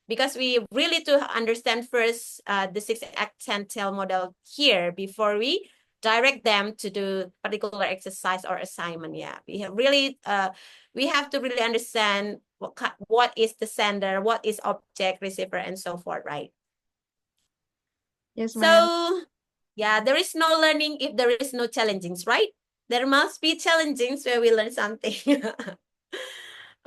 Because we really to understand first the 6-actantile model here before we direct them to do particular exercise or assignment. Yeah, we have really we have to really understand what is the sender, what is object, receiver, and so forth, right? Yes, ma'am. So yeah, there is no learning if there is no challengings, right? There must be challengings where we learn something.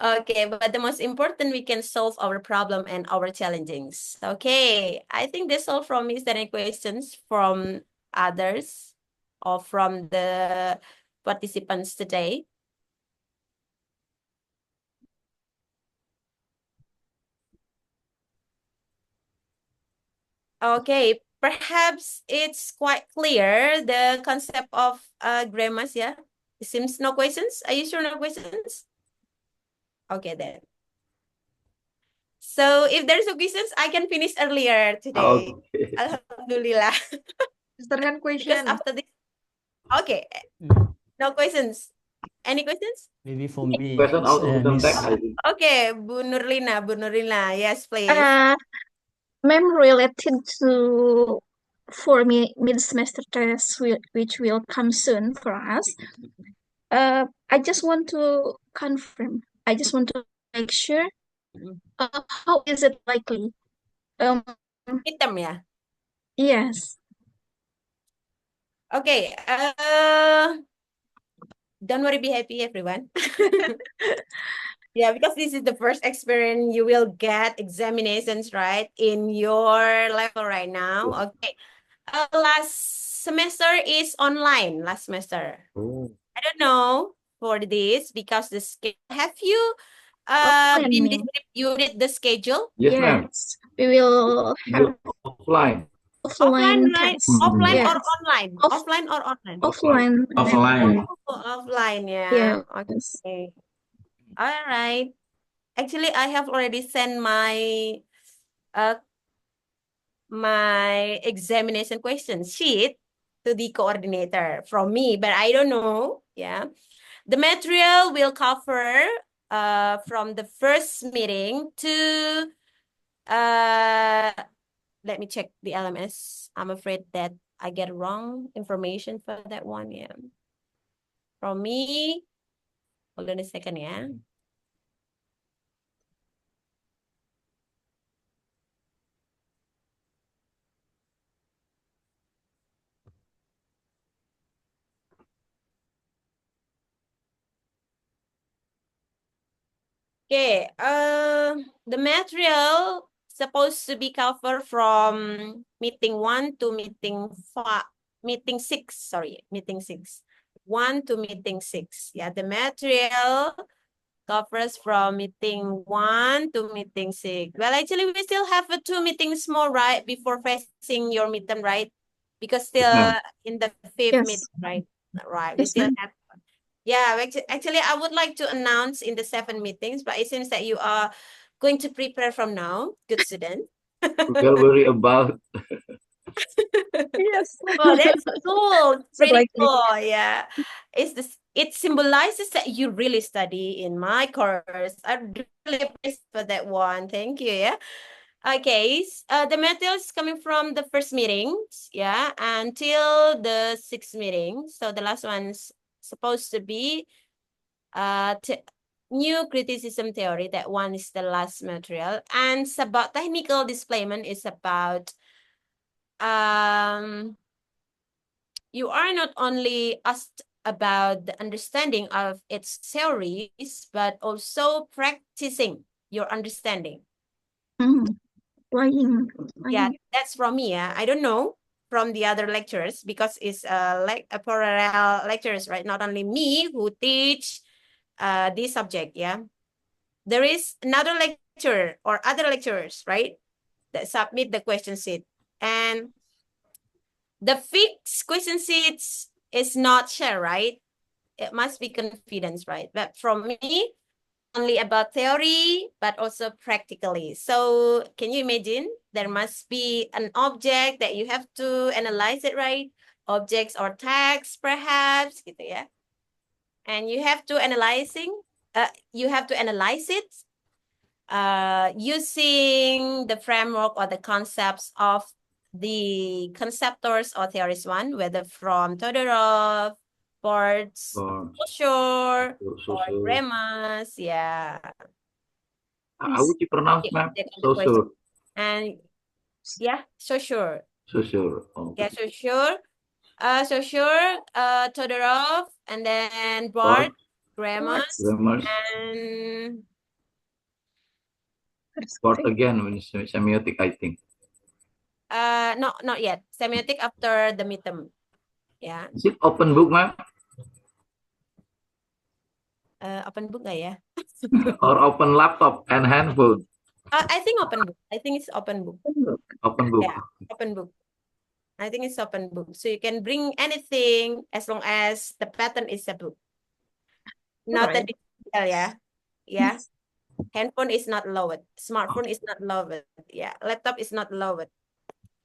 Okay, but the most important, we can solve our problem and our challenges. Okay, I think that's all from me. Is there any questions from others or from the participants today? Okay, perhaps it's quite clear the concept of Greimas, yeah? It seems no questions. Are you sure no questions? Okay, then. So if there's no questions, I can finish earlier today. Okay. Alhamdulillah. Mr. Hand Because question. after this, okay, no questions. Any questions? Maybe for me, Question out of Miss. context, I think. Okay, Bu Nurlina, yes, please. Ma'am, related to for me mid-semester test which will come soon for us. I just want to confirm. I just want to make sure. How is it likely? Hitam ya. Yes. Okay. Don't worry, be happy, everyone. Yeah, because this is the first experience you will get examinations, right, in your level right now. Okay. Last semester is online. Last semester. Oh. I don't know for this because the have you Offline, been ma'am. you did the schedule? Yes, ma'am. Yes. We will have Offline. Offline, offline right? test. Offline Yes. or online? Offline or online? Offline. Offline. Oh, offline, yeah. Yes. Okay. All right. Actually, I have already sent uh my examination question sheet to the coordinator from me, but I don't know. Yeah. The material will cover from the first meeting to let me check the LMS. I'm afraid that I get wrong information for that one. Yeah. From me, hold on a second, yeah. Okay, the material supposed to be covered from meeting 1 to meeting 5, meeting 6, sorry, meeting 6. 1 to meeting 6. Yeah, the material covers from meeting 1 to meeting 6. Well, actually, we still have 2 meetings more, right, before facing your midterm, right? Because still in the 5th Yes. meeting, right? Right, we Yes, still ma'am. have. Yeah, actually, I would like to announce in the 7 meetings, but it seems that you are going to prepare from now. Good student. Don't worry about. Yes. Oh, that's cool. So Pretty likely. cool. Yeah. It symbolizes that you really study in my course. I really appreciate for that one. Thank you. Yeah. Okay. The material is coming from the first meetings, yeah, until the 6th meeting. So the last one's supposed to be new criticism theory. That one is the last material. And about technical displacement is about you are not only asked about the understanding of its theories, but also practicing your understanding. Lying. Yeah, that's from me. Yeah, I don't know from the other lecturers because it's like a parallel lectures, right? Not only me who teach this subject. Yeah, there is another lecturer or other lecturers, right, that submit the question sheet, and the fixed question sheets is not shared, right? It must be confidence, right? But from me, only about theory, but also practically. So can you imagine there must be an object that you have to analyze it, right? Objects or tags, perhaps, gitu ya. And you have to analyze it using the framework or the concepts of the conceptors or theorist one, whether from Todorov, Bart's, Saussure, or Greimas, yeah. How would you pronounce, ma'am? So and yeah, Saussure. Saussure. Yeah, Saussure, Todorov, and then Barth, Greimas, and Part again when it's semiotic, I think. no, not yet. Semiotic after the midterm. Yeah. Is it open book, ma'am? Open book nggak ya? Or open laptop and handphone? I think open book. I think it's open book. Open book. Yeah, open book. I think it's open book. So you can bring anything as long as the pattern is a book. Not a digital, yeah. Yeah. Handphone is not allowed. Smartphone is not allowed. Yeah. Laptop is not allowed.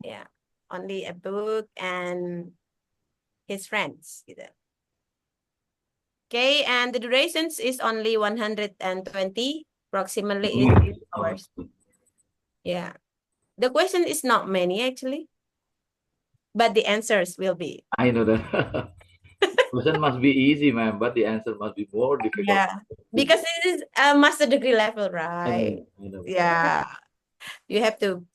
Yeah. Only a book and his friends. Gitu. Okay, and the durations is only 120, approximately 8 hours. Yeah. The question is not many actually, but the answers will be. I know that. Question must be easy, ma'am, but the answer must be more difficult. Yeah, because it is a master degree level, right? I know. Yeah, you have to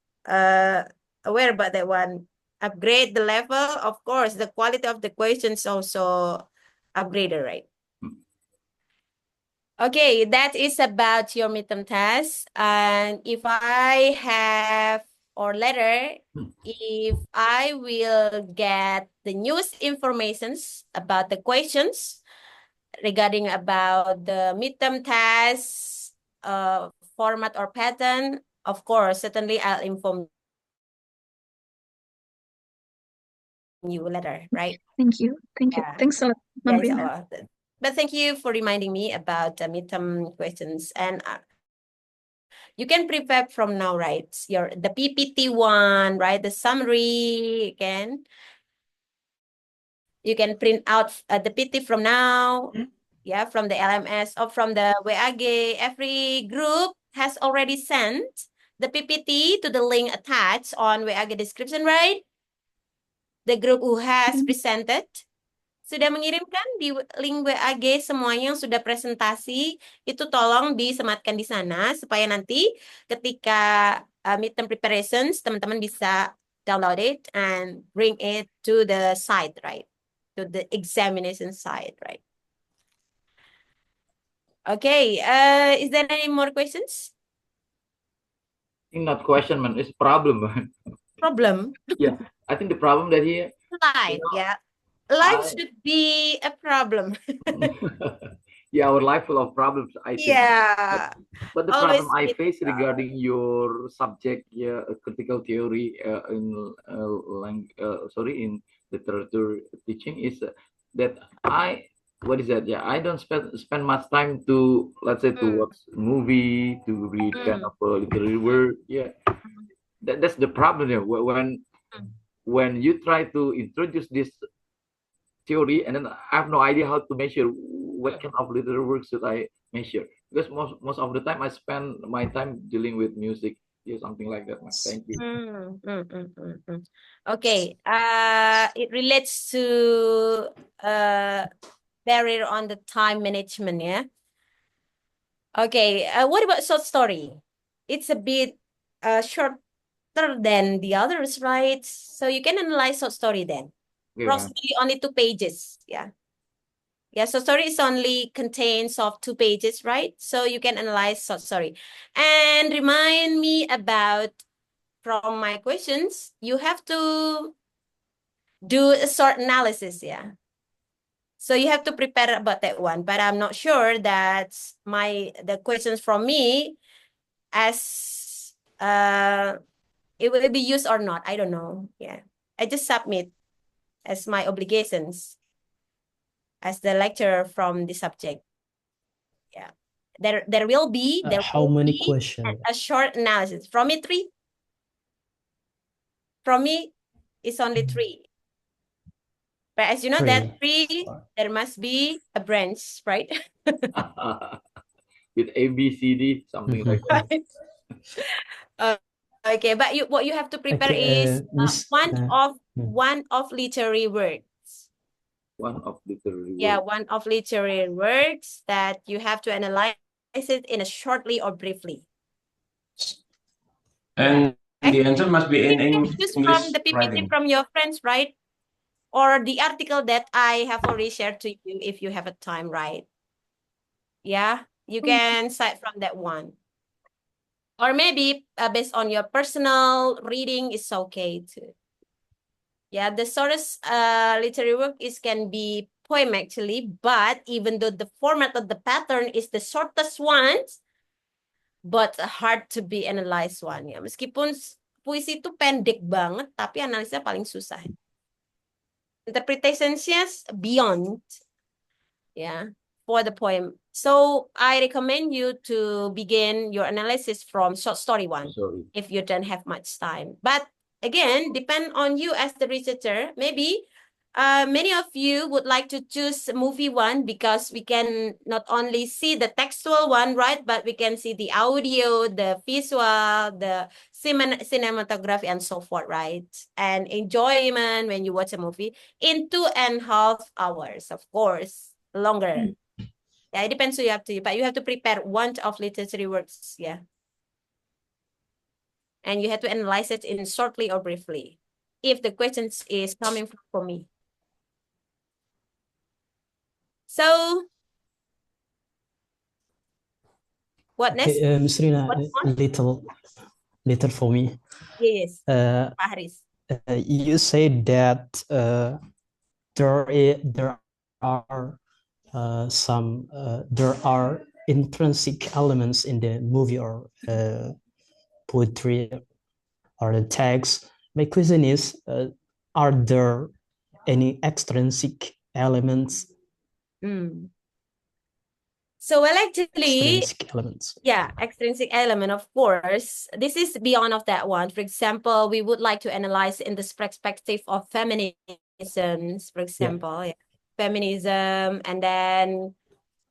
aware about that one. Upgrade the level, of course. The quality of the questions also upgraded, right? Okay, that is about your midterm test. And if I have, or later, if I will get the newest informations about the questions regarding about the midterm test format or pattern, of course, certainly I'll inform you later, right? Thank you. Thank you. Yeah. Thanks a lot, Yeah, Ma'am Rina. inshallah. But thank you for reminding me about the midterm questions. And you can prepare from now, right? The PPT one, right? The summary, you can print out the PT from now, yeah, from the LMS or from the WAG. Every group has already sent the PPT to the link attached on WAG description, right? The group who has presented sudah mengirimkan di link WAG semuanya yang sudah presentasi, itu tolong disematkan di sana supaya nanti ketika midterm preparations, teman-teman bisa download it and bring it to the site, right? To the examination site, right? Okay, is there any more questions? I think not question, man. It's problem, man. Problem? Yeah, I think the problem that here, Life, yeah. Life should be a problem. yeah, our life full of problems, I think. Yeah. But the Always problem I with face regarding your subject, yeah, critical theory in literature teaching is that what is that? Yeah, I don't spend much time to, let's say, to watch movie, to read kind of literary work. Yeah, that's the problem. Yeah, when you try to introduce this theory, and then I have no idea how to measure what kind of literary work should I measure, because most of the time I spend my time dealing with music, yeah, something like that, man. Thank you. Okay, it relates to barrier on the time management, yeah. Okay, what about short story? It's a bit shorter than the others, right? So you can analyze short story then. Okay, Approximately only 2 pages, yeah. Yeah, so story is only contains of 2 pages, right? So you can analyze short story. And remind me about from my questions, you have to do a short analysis, yeah. So you have to prepare about that one, but I'm not sure that the questions from me as it will be used or not. I don't know. Yeah. I just submit as my obligations as the lecturer from the subject. Yeah. There will be how many questions? a short analysis. From me 3. From me it's only 3. But as you know, that 3, there must be a branch, right? with A, B, C, D, something like that. Okay, but what you have to prepare is one of literary works. One of literary Yeah, works. one of literary works that you have to analyze it in a shortly or briefly. And the answer must be in You can choose English from the PPT writing. from your friends, right? Or the article that I have already shared to you if you have a time, right? Yeah, you can cite from that one. Or maybe based on your personal reading is okay too. Yeah, the shortest literary work can be poem actually, but even though the format of the pattern is the shortest one, but hard to be analyzed one. Ya, meskipun puisi itu pendek banget, tapi analisnya paling susah. Interpretationnya beyond, yeah, for the poem. So I recommend you to begin your analysis from short story one if you don't have much time. But again, depend on you as the researcher. Maybe many of you would like to choose movie one because we can not only see the textual one, right? But we can see the audio, the visual, the cinematography, and so forth, right? And enjoyment when you watch a movie in 2.5 hours, of course, longer. Yeah, it depends who you have to, but you have to prepare one of literary works, yeah. And you have to analyze it in shortly or briefly, if the questions is coming from me. So, what next? Okay, Ms. Rina, little for me. Yes, Haris. You said that there are intrinsic elements in the movie or poetry or the text. My question is, are there any extrinsic elements? So, well, actually, extrinsic elements. Yeah, extrinsic element, of course. This is beyond of that one. For example, we would like to analyze in this perspective of feminism, for example. Yeah. Feminism, and then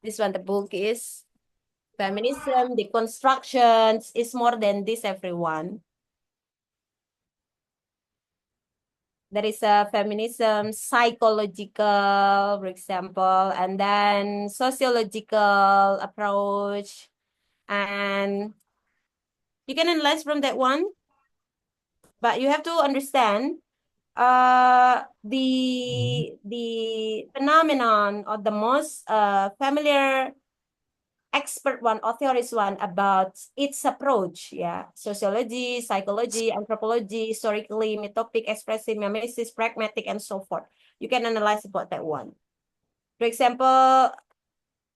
this one, the book is feminism, the constructions is more than this, everyone. There is a feminism, psychological, for example, and then sociological approach. And you can analyze from that one, but you have to understand the phenomenon or the most familiar expert one or theorist one about its approach, yeah, sociology, psychology, anthropology, historically, metopic, expressive, mimesis, pragmatic, and so forth. You can analyze about that one. For example,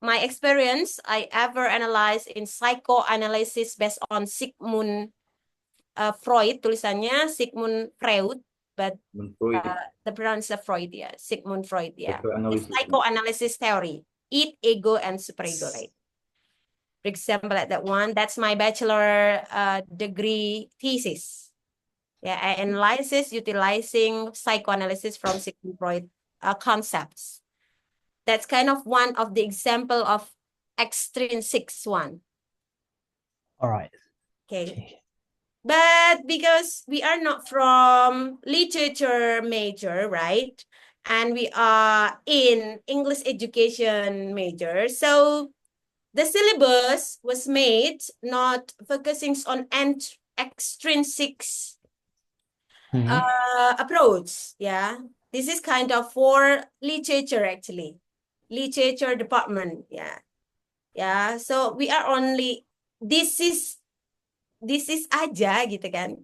my experience, I ever analyzed in psychoanalysis based on Sigmund Freud, tulisannya Sigmund Freud, but the pronunciation Freud, yeah, Sigmund Freud, yeah. It's psychoanalysis theory, id, ego, and superego, right? For example, like that one, that's my bachelor degree thesis. Yeah, I analysis utilizing psychoanalysis from Sigmund Freud concepts. That's kind of one of the example of extrinsic one. All right. Okay. But because we are not from literature major, right? And we are in English education major. So the syllabus was made not focusing on extrinsic approach. Yeah. This is kind of for literature actually. Literature department. Yeah. Yeah. So we are only, this is aja gitu kan.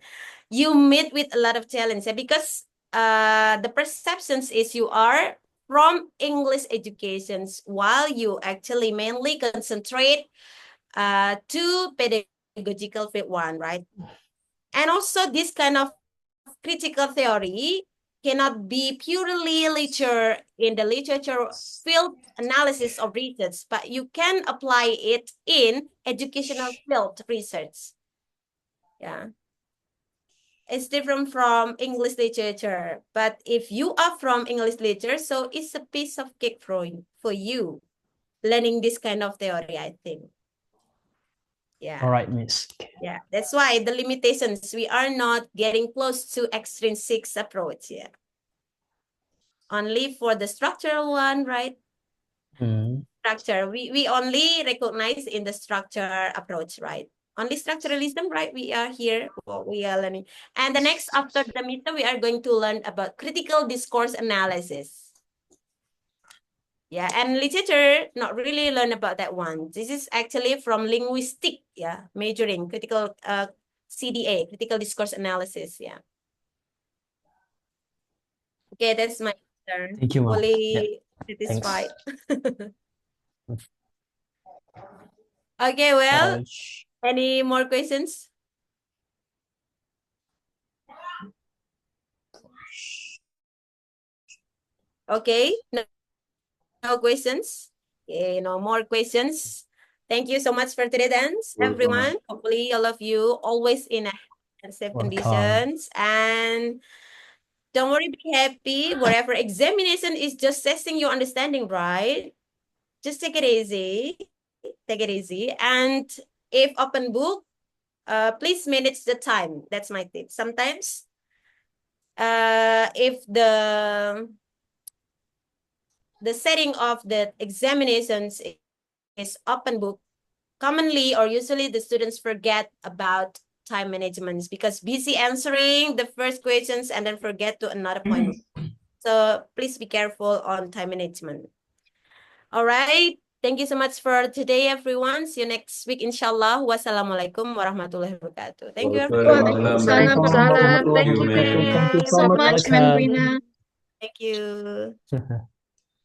You meet with a lot of challenge because the perceptions is you are from English educations while you actually mainly concentrate to pedagogical field one, right? And also this kind of critical theory cannot be purely literature in the literature field analysis of research, but you can apply it in educational field research. Yeah. It's different from English literature, but if you are from English literature, so it's a piece of cake for you learning this kind of theory, I think. Yeah. All right, Miss. Yeah, that's why the limitations, we are not getting close to extrinsic approach. Yeah. Only for the structural one, right? Structure, we only recognize in the structure approach, right? Only structuralism, right? We are here, we are learning. And the next, after the midterm, we are going to learn about critical discourse analysis. Yeah, and literature, not really learn about that one. This is actually from linguistic, yeah, majoring, critical CDA, critical discourse analysis, yeah. Okay, that's my answer. Thank you, Mom. Fully satisfied. Okay, well, any more questions? Okay, no questions. Okay, no more questions. Thank you so much for today, dance, everyone. Hopefully, all of you always in a and safe conditions. And don't worry, be happy. Whatever examination is just testing your understanding, right? Just take it easy. Take it easy. And if open book, please manage the time. That's my tip. Sometimes, if the setting of the examinations is open book, commonly or usually the students forget about time management because busy answering the first questions and then forget to another point. So please be careful on time management. All right. Thank you so much for today, everyone. See you next week, inshallah. Wassalamualaikum warahmatullahi wabarakatuh. Thank you, everyone. Waalaikumsalam. Thank you, Thank you so much, Welcome. Ma'am Rina. Thank you.